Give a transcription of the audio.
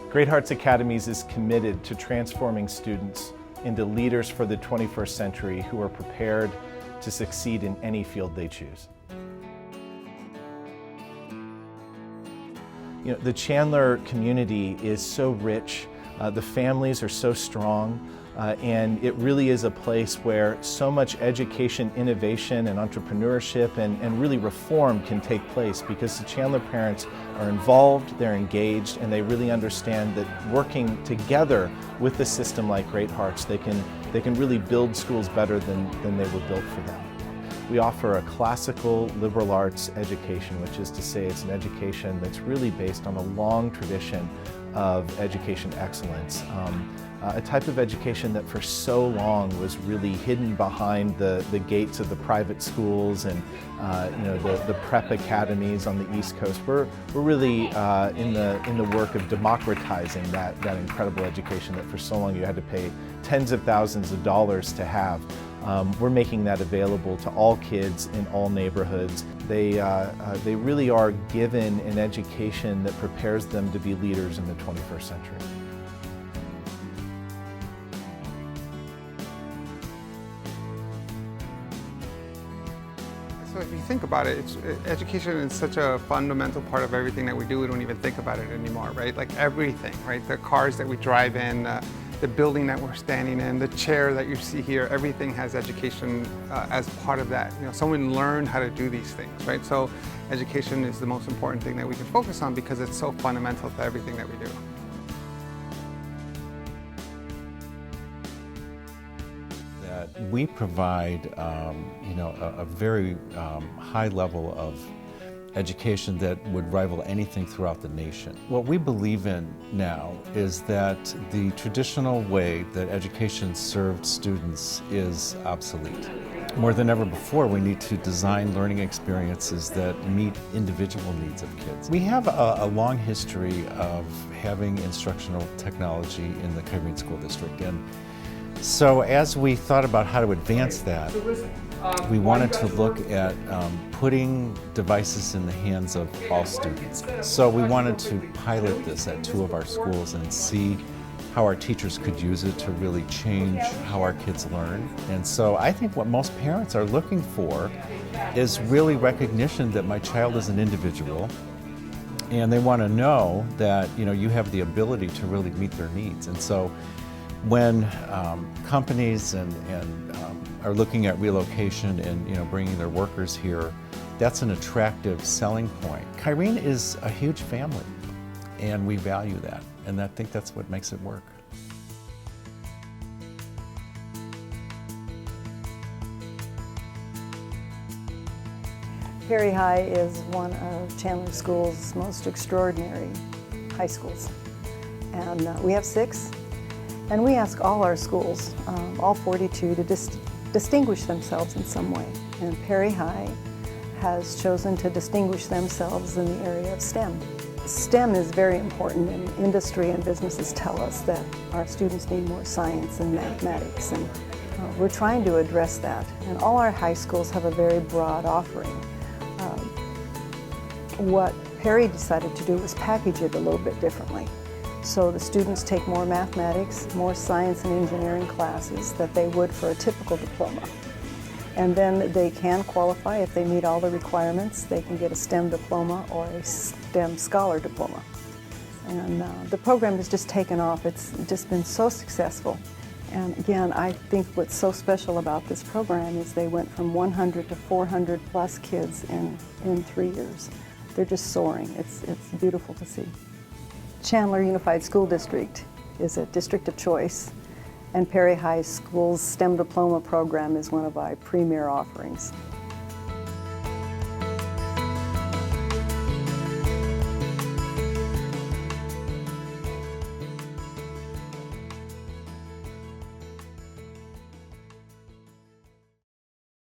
Great Hearts Academies is committed to transforming students into leaders for the 21st century who are prepared to succeed in any field they choose. You know, the Chandler community is so rich, the families are so strong, and it really is a place where so much education, innovation, and entrepreneurship and really reform can take place because the Chandler parents are involved, they're engaged, and they really understand that working together with a system like Great Hearts, they can really build schools better than they were built for them. We offer a classical liberal arts education, which is to say it's an education that's really based on a long tradition of education excellence. A type of education that for so long was really hidden behind the gates of the private schools and the prep academies on the East Coast. We're really in the work of democratizing that incredible education that for so long you had to pay tens of thousands of dollars to have. We're making that available to all kids in all neighborhoods. They really are given an education that prepares them to be leaders in the 21st century. So if you think about it, education is such a fundamental part of everything that we do, we don't even think about it anymore, right? Like everything, right? The cars that we drive in, the building that we're standing in, the chair that you see here, everything has education as part of that. You know, someone learned how to do these things, right? So education is the most important thing that we can focus on because it's so fundamental to everything that we do. We provide a very high level of education that would rival anything throughout the nation. What we believe in now is that the traditional way that education served students is obsolete. More than ever before, we need to design learning experiences that meet individual needs of kids. We have a long history of having instructional technology in the Kyrene School District. And so as we thought about how to advance that, we wanted to look at putting devices in the hands of all students. So we wanted to pilot this at 2 of our schools and see how our teachers could use it to really change how our kids learn. And so I think what most parents are looking for is really recognition that my child is an individual, and they want to know that you have the ability to really meet their needs. And so when companies are looking at relocation and bringing their workers here, that's an attractive selling point. Kyrene is a huge family, and we value that, and I think that's what makes it work. Perry High is one of Chandler School's most extraordinary high schools, and we have 6. And we ask all our schools, all 42, to distinguish themselves in some way. And Perry High has chosen to distinguish themselves in the area of STEM. STEM is very important, and industry and businesses tell us that our students need more science and mathematics, and we're trying to address that. And all our high schools have a very broad offering. What Perry decided to do was package it a little bit differently. So the students take more mathematics, more science and engineering classes that they would for a typical diploma. And then they can qualify if they meet all the requirements. They can get a STEM diploma or a STEM Scholar diploma. And the program has just taken off. It's just been so successful. And again, I think what's so special about this program is they went from 100 to 400 plus kids in 3 years. They're just soaring. It's beautiful to see. Chandler Unified School District is a district of choice, and Perry High School's STEM Diploma program is one of our premier offerings.